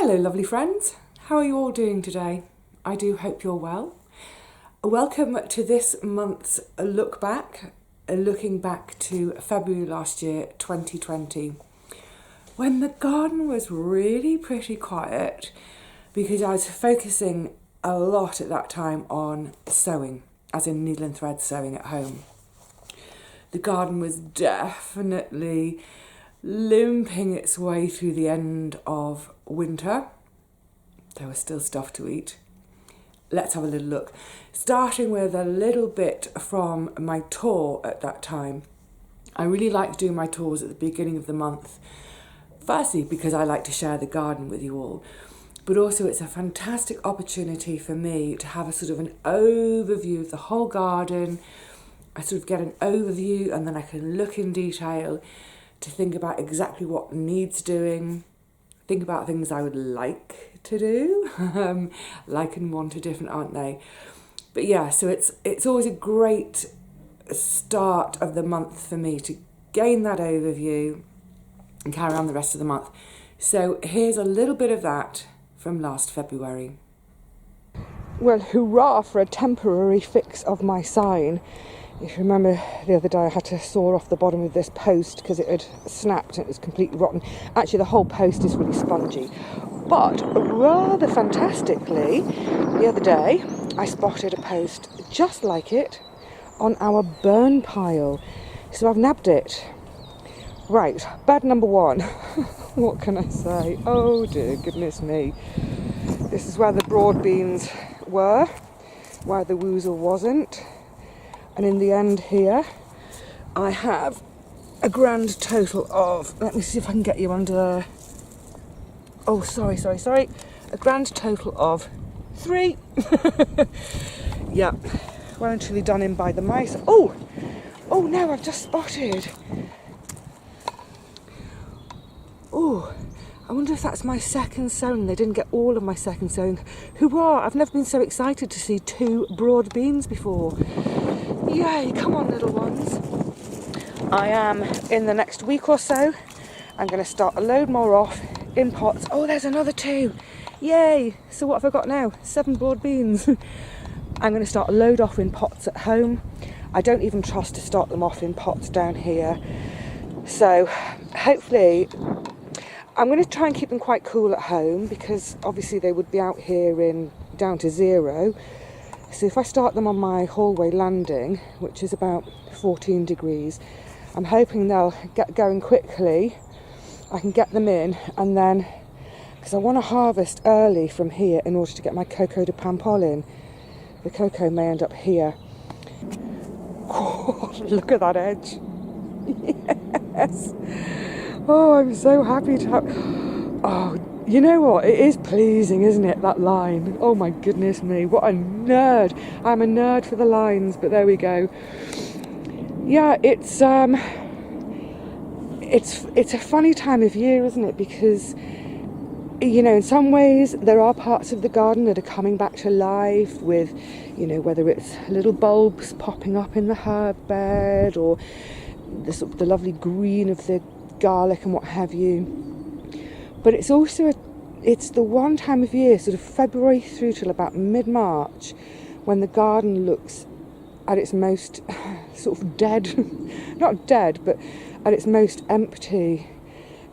Hello lovely friends, how are you all doing today? I do hope you're well. Welcome to this month's look back, looking back to February last year, 2020, when the garden was really pretty quiet because I was focusing a lot at that time on sewing, as in needle and thread sewing at home. The garden was definitely limping its way through the end of winter. There was still stuff to eat. Let's have a little look. Starting with a little bit from my tour at that time. I really like doing my tours at the beginning of the month. Firstly, because I like to share the garden with you all, but also it's a fantastic opportunity for me to have a sort of an overview of the whole garden. I sort of get an overview and then I can look in detail to think about exactly what needs doing, think about things I would like to do. Like and want are different, aren't they? But yeah, so it's always a great start of the month for me to gain that overview and carry on the rest of the month. So here's a little bit of that from last February. Well, hurrah for a temporary fix of my sign. If you remember the other day I had to saw off the bottom of this post because it had snapped and it was completely rotten. Actually the whole post is really spongy. But rather fantastically, the other day I spotted a post just like it on our burn pile. So I've nabbed it. Right, bed number one. What can I say? Oh dear goodness me. This is where the broad beans were, where the woozle wasn't. And in the end here, I have a grand total of, let me see if I can get you under, oh, sorry. A grand total of 3. Yeah, well and truly done in by the mice. Oh no, I've just spotted. Oh, I wonder if that's my second sowing. They didn't get all of my second sowing. Hurrah, I've never been so excited to see 2 broad beans before. Yay, come on little ones. I am, in the next week or so, I'm going to start a load more off in pots. Oh, there's another 2. Yay. So what have I got now? 7 broad beans. I'm going to start a load off in pots at home. I don't even trust to start them off in pots down here. So hopefully, I'm going to try and keep them quite cool at home because obviously they would be out here in down to 0. So if I start them on my hallway landing, which is about 14 degrees, I'm hoping they'll get going quickly. I can get them in and then, because I want to harvest early from here in order to get my cocoa de pampol in. The cocoa may end up here. Oh, look at that edge. Yes. Oh, I'm so happy to have... Oh, you know what? It is pleasing, isn't it, that line? Oh my goodness me, what a nerd. I'm a nerd for the lines, but there we go. Yeah, it's a funny time of year, isn't it? Because, you know, in some ways there are parts of the garden that are coming back to life with, you know, whether it's little bulbs popping up in the herb bed or the sort of the lovely green of the garlic and what have you. But it's also it's the one time of year, sort of February through till about mid-March, when the garden looks at its most sort of dead, not dead, but at its most empty.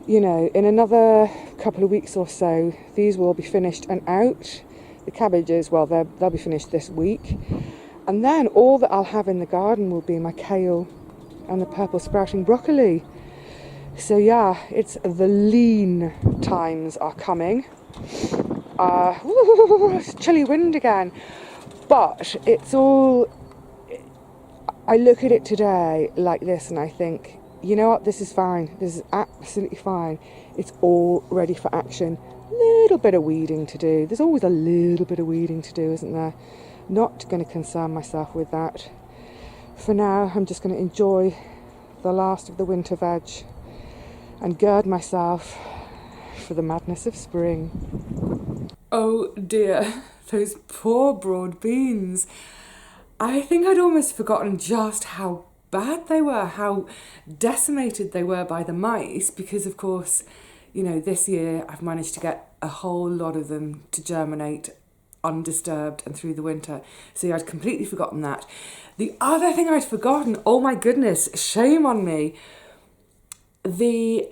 You know, in another couple of weeks or so, these will be finished and out. The cabbages, well, they'll be finished this week. And then all that I'll have in the garden will be my kale and the purple sprouting broccoli. So yeah, it's the lean times are coming. It's chilly wind again. But it's all... I look at it today like this and I think, you know what, this is fine. This is absolutely fine. It's all ready for action. Little bit of weeding to do. There's always a little bit of weeding to do, isn't there? Not going to concern myself with that. For now, I'm just going to enjoy the last of the winter veg and gird myself for the madness of spring. Oh dear, those poor broad beans. I think I'd almost forgotten just how bad they were, how decimated they were by the mice, because of course, you know, this year I've managed to get a whole lot of them to germinate undisturbed and through the winter. So I'd completely forgotten that. The other thing I'd forgotten, oh my goodness, shame on me, the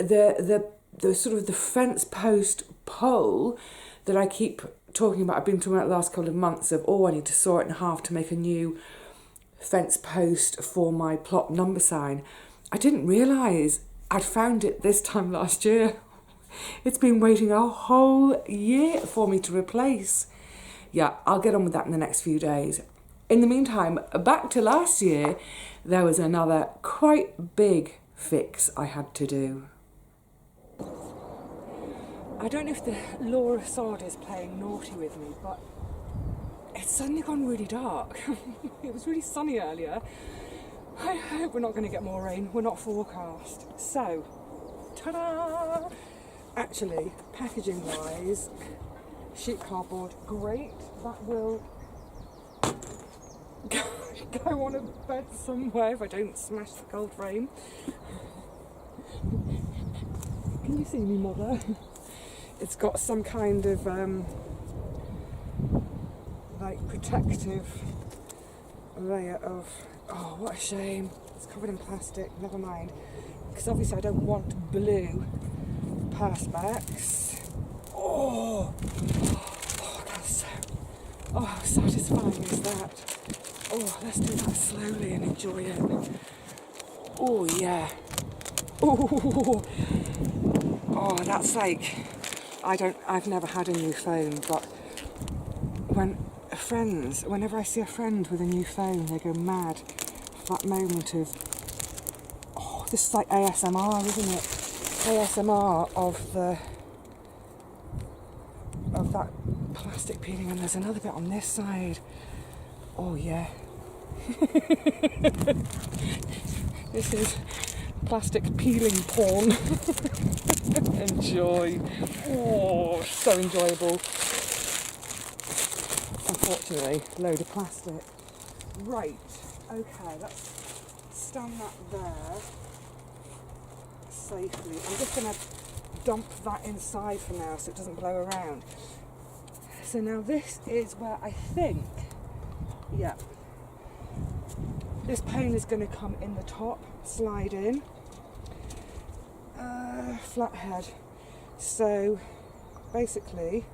sort of the fence post pole that I keep talking about, I've been talking about the last couple of months of, oh, I need to saw it in half to make a new fence post for my plot number sign. I didn't realise I'd found it this time last year. It's been waiting a whole year for me to replace. Yeah, I'll get on with that in the next few days. In the meantime, back to last year, there was another quite big fix I had to do. I don't know if the law of sod is playing naughty with me, but it's suddenly gone really dark. It was really sunny earlier. I hope we're not going to get more rain. We're not forecast. So, ta-da! Actually, packaging-wise, sheet cardboard, great. That will go on a bed somewhere if I don't smash the cold frame. Can you see me, Mother? It's got some kind of like protective layer of, oh, what a shame. It's covered in plastic, never mind. Because obviously I don't want blue perspex. Oh, that's so, oh, how satisfying is that? Oh, let's do that slowly and enjoy it. Oh, yeah. Oh, that's like, I've never had a new phone, but whenever I see a friend with a new phone, they go mad. That moment of, oh, this is like ASMR, isn't it? ASMR of that plastic peeling, and there's another bit on this side. Oh yeah. This is plastic peeling porn. Enjoy. Oh, so enjoyable. Unfortunately, load of plastic. Right, okay, let's stand that there safely. I'm just going to dump that inside for now so it doesn't blow around. So now this is where I think, yeah, this pane is going to come in the top, slide in, flathead. So basically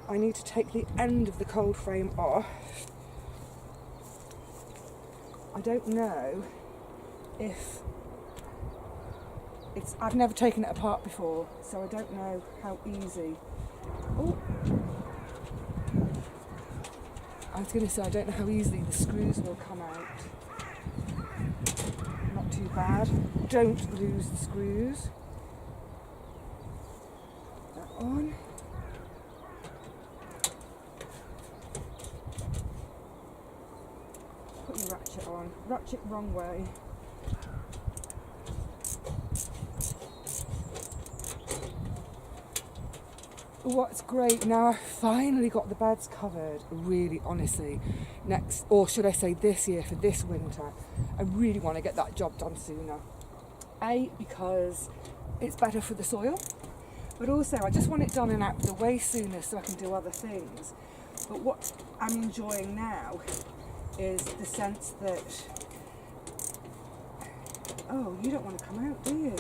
I need to take the end of the cold frame off. I don't know if I've never taken it apart before, so I don't know how easy. Oh, I was going to say I don't know how easily the screws will come out. Not too bad. Don't lose the screws. That on. Put your ratchet on. Ratchet wrong way. What's great now, I've finally got the beds covered, really, honestly. Next, or should I say this year, for this winter, I really want to get that job done sooner. A, because it's better for the soil, but also I just want it done and out of the way sooner so I can do other things. But what I'm enjoying now is the sense that, oh, you don't want to come out, do you?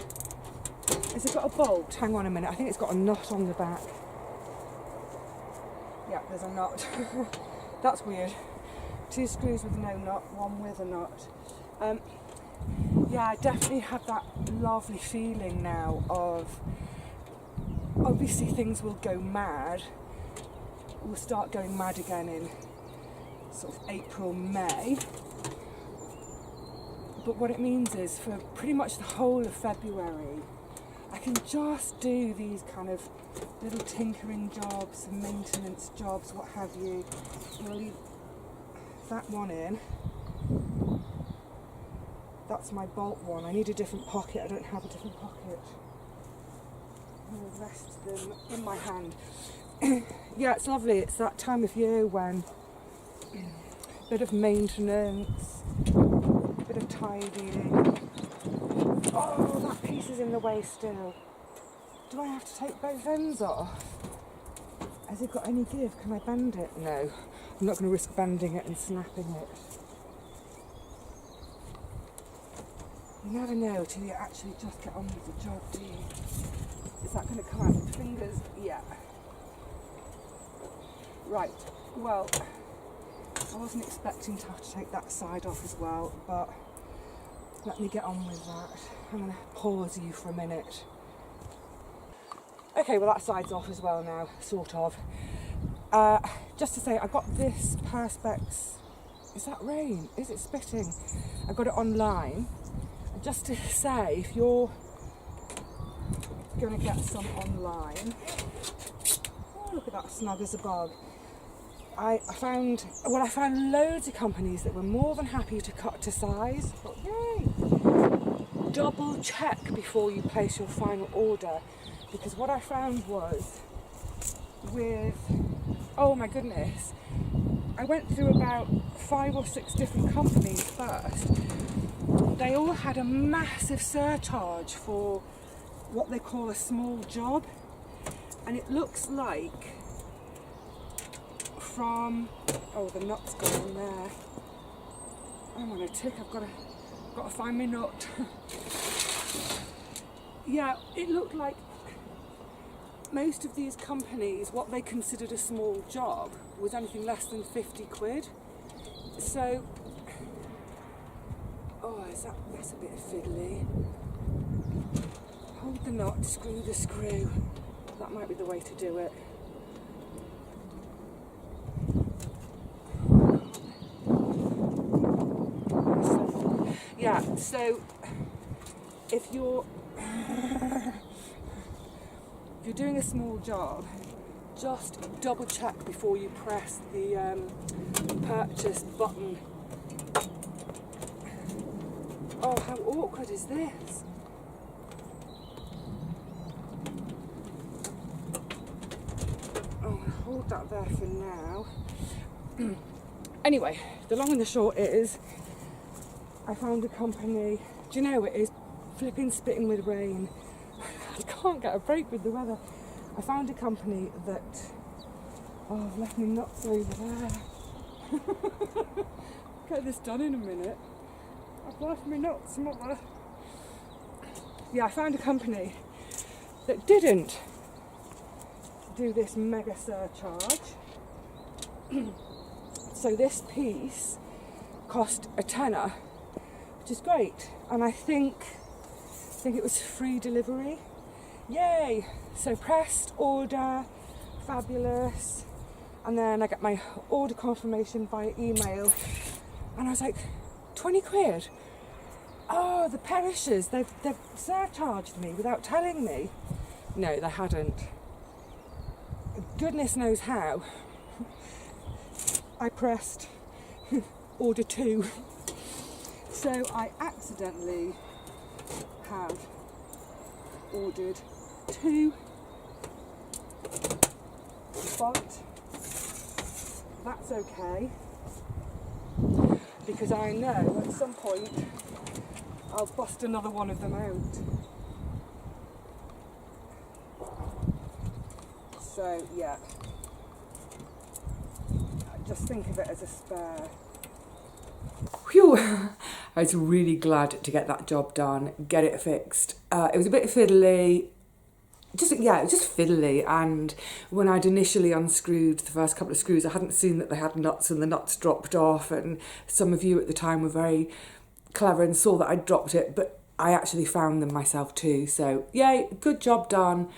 Has it got a bolt? Hang on a minute, I think it's got a nut on the back. Yeah, there's a nut. That's weird. 2 screws with no nut, 1 with a nut. Yeah, I definitely have that lovely feeling now of, obviously things will go mad. We'll start going mad again in sort of April, May. But what it means is for pretty much the whole of February, I can just do these kind of little tinkering jobs, maintenance jobs, what have you. I'll leave that one in. That's my bolt one. I need a different pocket. I don't have a different pocket. I'll rest them in my hand. Yeah, it's lovely. It's that time of year when a bit of maintenance, a bit of tidying. Oh, that piece is in the way still. Do I have to take both ends off? Has it got any give? Can I bend it? No, I'm not going to risk bending it and snapping it. You never know till you actually just get on with the job, do you? Is that going to come out with fingers? Yeah. Right, well, I wasn't expecting to have to take that side off as well, but let me get on with that. I'm going to pause you for a minute. Okay, well that side's off as well now, sort of. Just to say, I got this Perspex. Is that rain? Is it spitting? I got it online. And just to say, if you're going to get some online, oh, look at that, snug as a bug. I found loads of companies that were more than happy to cut to size. But yay! Double check before you place your final order, because what I found was with, oh my goodness, I went through about 5 or 6 different companies first. They all had a massive surcharge for what they call a small job, and it looks like from, oh, the nut's gone in there. I'm on a tick, I've got to find my nut. Yeah, it looked like most of these companies, what they considered a small job was anything less than 50 quid. So, oh, that's a bit fiddly. Hold the nut, screw the screw. That might be the way to do it. Yeah, so if you're doing a small job, just double check before you press the purchase button. Oh, how awkward is this? Oh, I'll hold that there for now. Anyway, the long and the short is, I found a company. Do you know what it is? Flipping spitting with rain. I can't get a break with the weather. I found a company that, oh, I've left my nuts over there. Get this done in a minute. I've left my nuts, mother. Yeah, I found a company that didn't do this mega surcharge. So this piece cost a tenner, which is great, and I think it was free delivery. Yay! So pressed order, fabulous, and then I get my order confirmation via email, and I was like, 20 quid? Oh, the perishers, they've surcharged me without telling me. No, they hadn't. Goodness knows how. I pressed order 2. So I accidentally have ordered 2, but that's okay, because I know at some point I'll bust another one of them out. So yeah, just think of it as a spare. Phew! I was really glad to get that job done, get it fixed. It was a bit fiddly, it was just fiddly, and when I'd initially unscrewed the first couple of screws, I hadn't seen that they had nuts and the nuts dropped off, and some of you at the time were very clever and saw that I'd dropped it, but I actually found them myself too, so yay, good job done.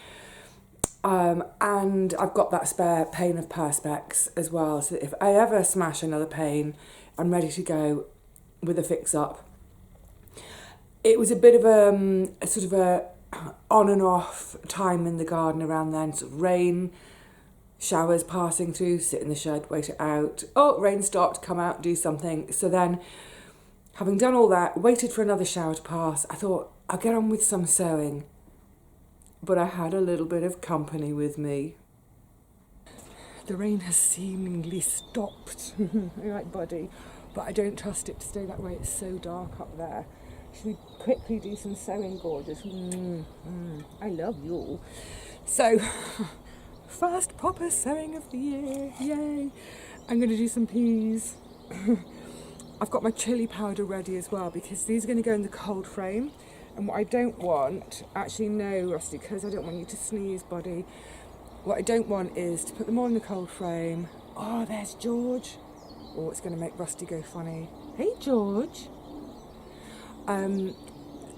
And I've got that spare pane of Perspex as well, so if I ever smash another pane, I'm ready to go with a fix-up. It was a bit of a sort of a on and off time in the garden around then, sort of rain, showers passing through, sit in the shed, wait it out. Oh, rain stopped, come out, do something. So then, having done all that, waited for another shower to pass, I thought, I'll get on with some sewing. But I had a little bit of company with me. The rain has seemingly stopped. All right, buddy. But I don't trust it to stay that way. It's so dark up there. Should we quickly do some sowing, gorgeous? I love you. So, first proper sowing of the year, yay! I'm going to do some peas. I've got my chili powder ready as well because these are going to go in the cold frame. And what I don't want, actually no, Rusty, because I don't want you to sneeze, buddy. What I don't want is to put them all in the cold frame. Oh, there's George. Oh, it's going to make Rusty go funny. Hey, George.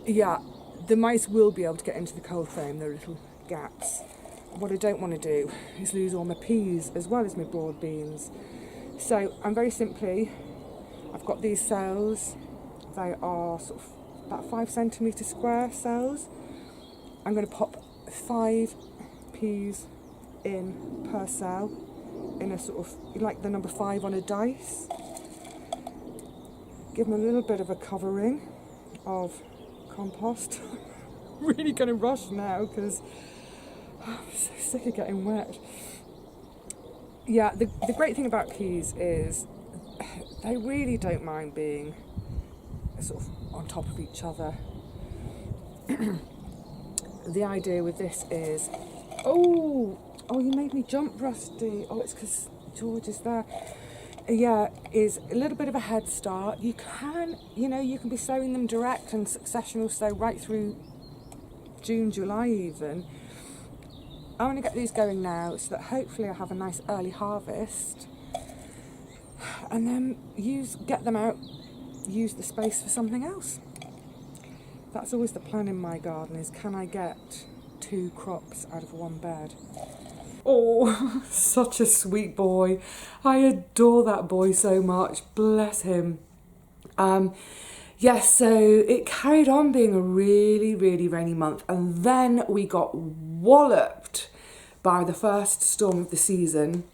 Yeah, the mice will be able to get into the cold frame. There are little gaps. What I don't want to do is lose all my peas as well as my broad beans. So I'm very simply, I've got these cells. They are sort of about 5 centimetre square cells. I'm going to pop 5 peas in per cell in a sort of, like the number 5 on a dice. Give them a little bit of a covering of compost. Really going to rush now because I'm so sick of getting wet. Yeah, the great thing about peas is they really don't mind being sort of on top of each other. The idea with this is, oh, you made me jump, Rusty. Oh, it's because George is there. Yeah, is a little bit of a head start. You can, you can be sowing them direct and successional sow right through June, July even. I want to get these going now so that hopefully I have a nice early harvest. And then get them out, use the space for something else. That's always the plan in my garden, is can I get 2 crops out of one bed? Oh, such a sweet boy. I adore that boy so much. Bless him. Yes, so it carried on being a really, really rainy month. And then we got walloped by the first storm of the season.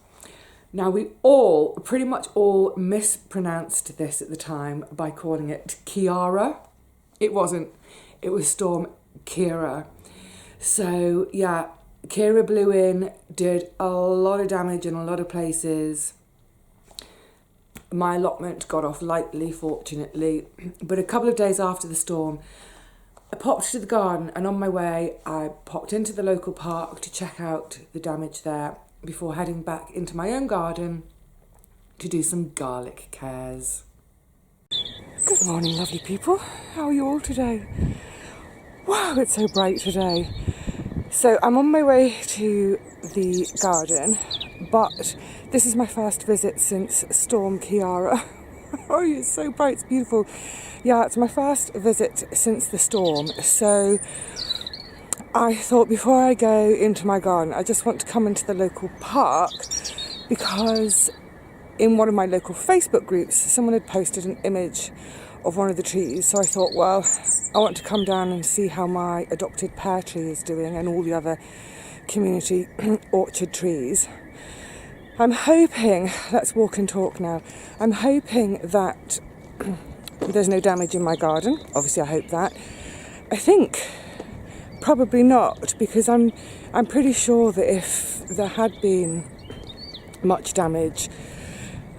Now, we pretty much all mispronounced this at the time by calling it Kiara. It wasn't. It was Storm Kira. So, yeah, Kira blew in, did a lot of damage in a lot of places. My allotment got off lightly, fortunately. But a couple of days after the storm, I popped to the garden, and on my way, I popped into the local park to check out the damage there before heading back into my own garden to do some garlic cares. Good morning, lovely people. How are you all today? Wow, it's so bright today. So I'm on my way to the garden, but this is my first visit since Storm Kiara. Oh, it's so bright, it's beautiful. Yeah, it's my first visit since the storm. So I thought before I go into my garden, I just want to come into the local park because in one of my local Facebook groups, someone had posted an image of one of the trees. So I thought, well, I want to come down and see how my adopted pear tree is doing and all the other community orchard trees. I'm hoping, let's walk and talk now, I'm hoping that there's no damage in my garden. Obviously I hope that. I think probably not, because I'm pretty sure that if there had been much damage,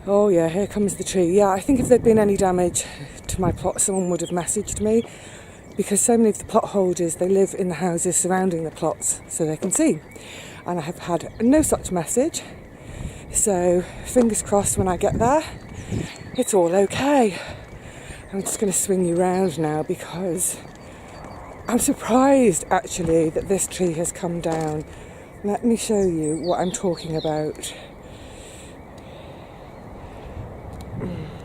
oh yeah, here comes the tree. Yeah, I think if there'd been any damage to my plot, someone would have messaged me, because so many of the plot holders, they live in the houses surrounding the plots so they can see. And I have had no such message. So fingers crossed when I get there, it's all okay. I'm just going to swing you round now because I'm surprised actually that this tree has come down. Let me show you what I'm talking about.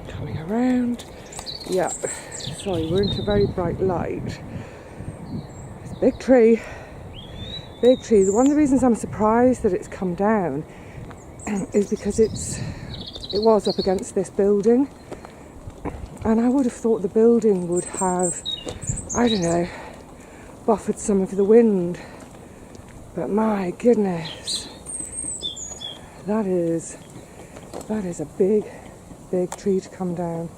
Coming around. Yeah, sorry, we're into very bright light. It's a big tree. Big tree. One of the reasons I'm surprised that it's come down is because it was up against this building, and I would have thought the building would have, I don't know, buffered some of the wind, but my goodness, that is a big tree to come down.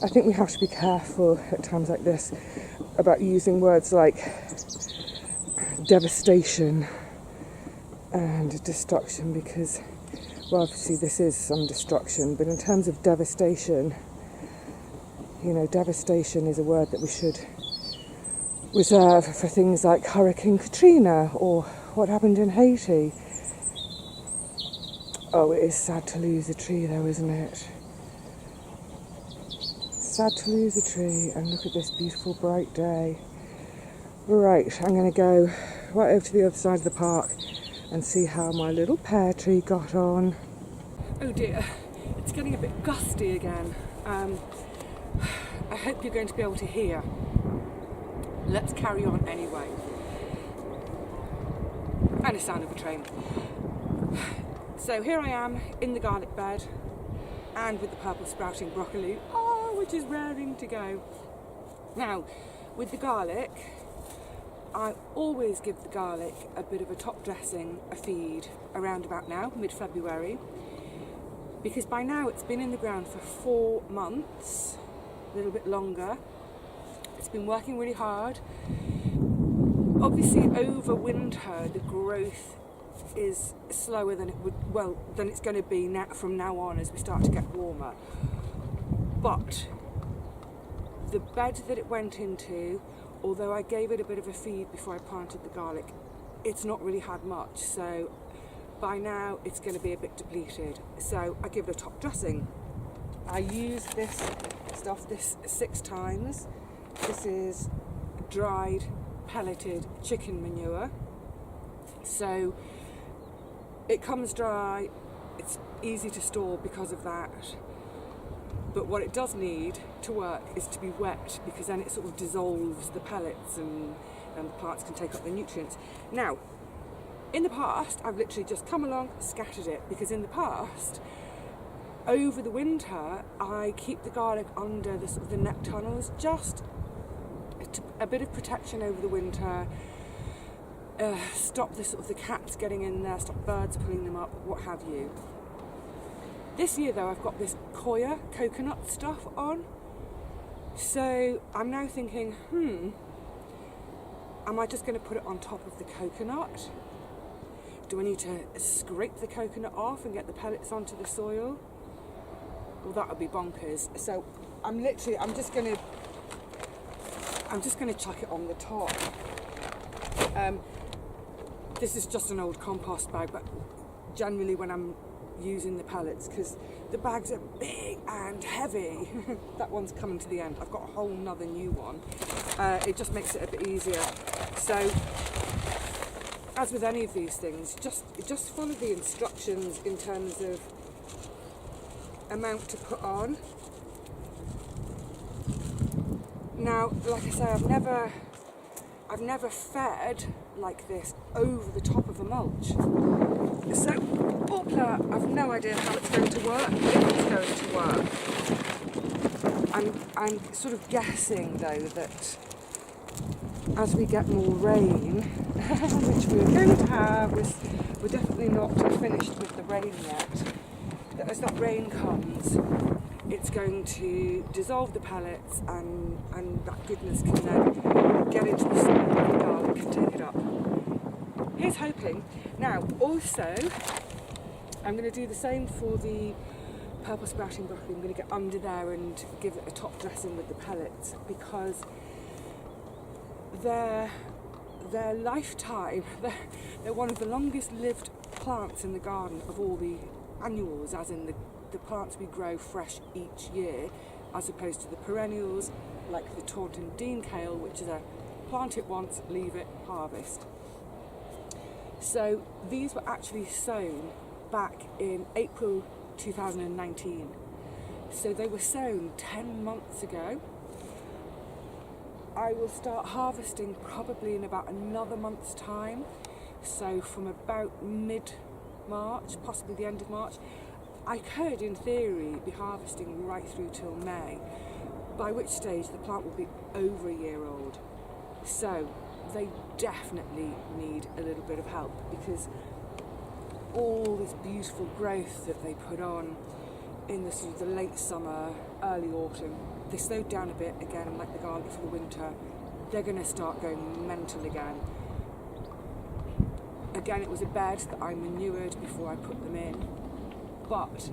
I think we have to be careful at times like this about using words like devastation and destruction, because, well, obviously this is some destruction, but in terms of devastation, you know, devastation is a word that we should reserve for things like Hurricane Katrina or what happened in Haiti. Oh, it is sad to lose a tree though, isn't it? Sad to lose a tree, and look at this beautiful bright day. Right, I'm going to go right over to the other side of the park and see how my little pear tree got on. Oh dear, it's getting a bit gusty again. I hope you're going to be able to hear. Let's carry on anyway. And the sound of a train. So here I am in the garlic bed and with the purple sprouting broccoli, which is raring to go. Now, with the garlic, I always give the garlic a bit of a top dressing, a feed, around about now, mid-February, because by now it's been in the ground for 4 months, a little bit longer. It's been working really hard. Obviously over winter the growth is slower than than it's going to be from now on as we start to get warmer. But the bed that it went into, although I gave it a bit of a feed before I planted the garlic, it's not really had much, so by now it's going to be a bit depleted. So I give it a top dressing. I use this stuff 6 times. This is dried pelleted chicken manure, so it comes dry, it's easy to store because of that, but what it does need to work is to be wet, because then it sort of dissolves the pellets and the plants can take up the nutrients. Now, in the past I've literally just come along, scattered it, because in the past, over the winter, I keep the garlic under the sort of the neck tunnels, just a bit of protection over the winter, stop the sort of the cats getting in there, stop birds pulling them up, what have you. This year though, I've got this Koya coconut stuff on, so I'm now thinking, am I just going to put it on top of the coconut? Do I need to scrape the coconut off and get the pellets onto the soil? Well, that would be bonkers. So I'm just going to chuck it on the top. This is just an old compost bag, but generally when I'm using the pellets, because the bags are big and heavy, that one's coming to the end. I've got a whole nother new one. It just makes it a bit easier. So, as with any of these things, just follow the instructions in terms of amount to put on. Now, like I say, I've never fed like this over the top of the mulch. So, I've no idea how it's going to work, if it's going to work. I'm sort of guessing though that as we get more rain, which we're going to have, we're definitely not finished with the rain yet, that as that rain comes, it's going to dissolve the pellets and that goodness can then get into the soil and the garlic can take it up. Here's hoping. Now, also, I'm going to do the same for the purple sprouting broccoli. I'm going to get under there and give it a top dressing with the pellets, because their lifetime, they're one of the longest lived plants in the garden of all the annuals, as in the plants we grow fresh each year, as opposed to the perennials like the Taunton Dean kale, which is a plant it once, leave it, harvest. So these were actually sown back in April 2019. So they were sown 10 months ago. I will start harvesting probably in about another month's time. So from about mid-March, possibly the end of March, I could, in theory, be harvesting right through till May, by which stage the plant will be over a year old. So they definitely need a little bit of help, because all this beautiful growth that they put on in the sort of the late summer, early autumn, they slowed down a bit again, like the garlic for the winter. They're going to start going mental again. Again, it was a bed that I manured before I put them in, but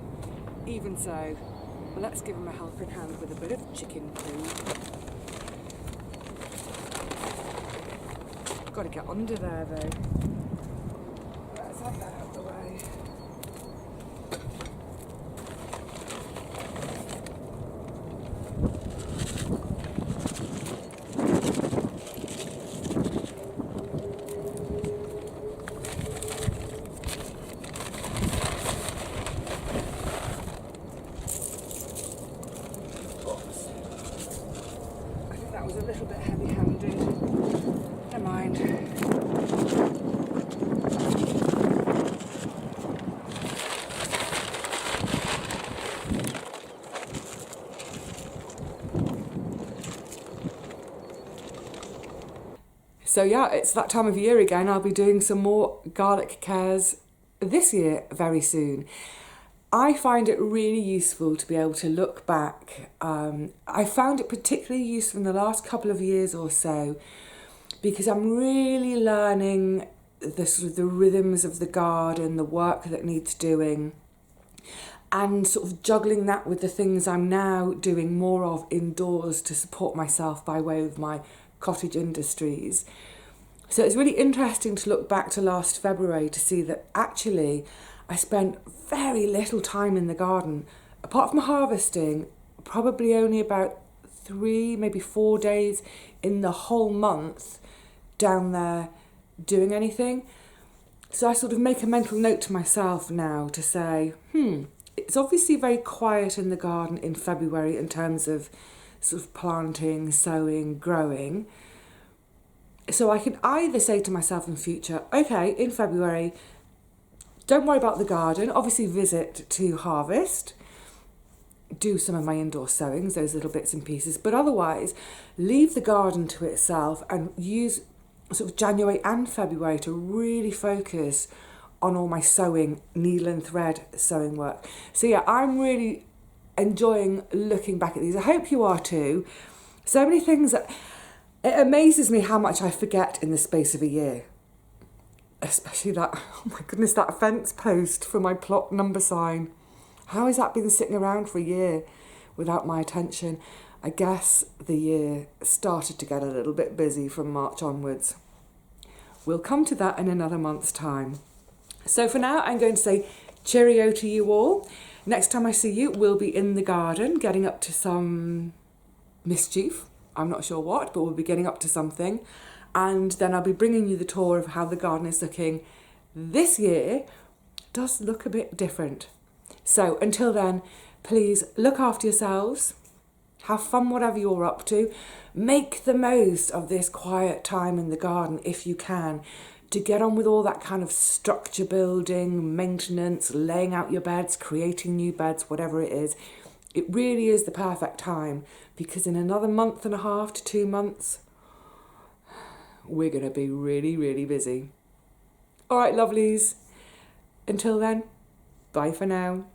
even so, Well, let's give him a helping hand with a bit of chicken food. Got to get under there though. Let's have that out of the way. Oops. I think that was a little bit heavy-handed. Never mind. So yeah, it's that time of year again. I'll be doing some more garlic cares this year very soon. I find it really useful to be able to look back. I found it particularly useful in the last couple of years or so because I'm really learning the sort of the rhythms of the garden, the work that needs doing, and sort of juggling that with the things I'm now doing more of indoors to support myself by way of my cottage industries. So it's really interesting to look back to last February to see that actually I spent very little time in the garden. Apart from harvesting, probably only about 3, maybe 4 days in the whole month down there doing anything. So I sort of make a mental note to myself now to say, it's obviously very quiet in the garden in February in terms of sort of planting, sowing, growing. So I can either say to myself in future, okay, in February, don't worry about the garden, obviously visit to harvest, do some of my indoor sowings, those little bits and pieces, but otherwise leave the garden to itself and use sort of January and February to really focus on all my sewing, needle and thread sewing work. So yeah, I'm really enjoying looking back at these. I hope you are too. So many things that it amazes me how much I forget in the space of a year. Especially that, oh my goodness, that fence post for my plot number sign. How has that been sitting around for a year without my attention? I guess the year started to get a little bit busy from March onwards. We'll come to that in another month's time. So for now, I'm going to say cheerio to you all. Next time I see you, we'll be in the garden getting up to some mischief. I'm not sure what, but we'll be getting up to something. And then I'll be bringing you the tour of how the garden is looking this year. Does look a bit different. So until then, please look after yourselves. Have fun whatever you're up to. Make the most of this quiet time in the garden if you can, to get on with all that kind of structure building, maintenance, laying out your beds, creating new beds, whatever it is. It really is the perfect time because in another month and a half to 2 months, we're going to be really, really busy. All right, lovelies. Until then, bye for now.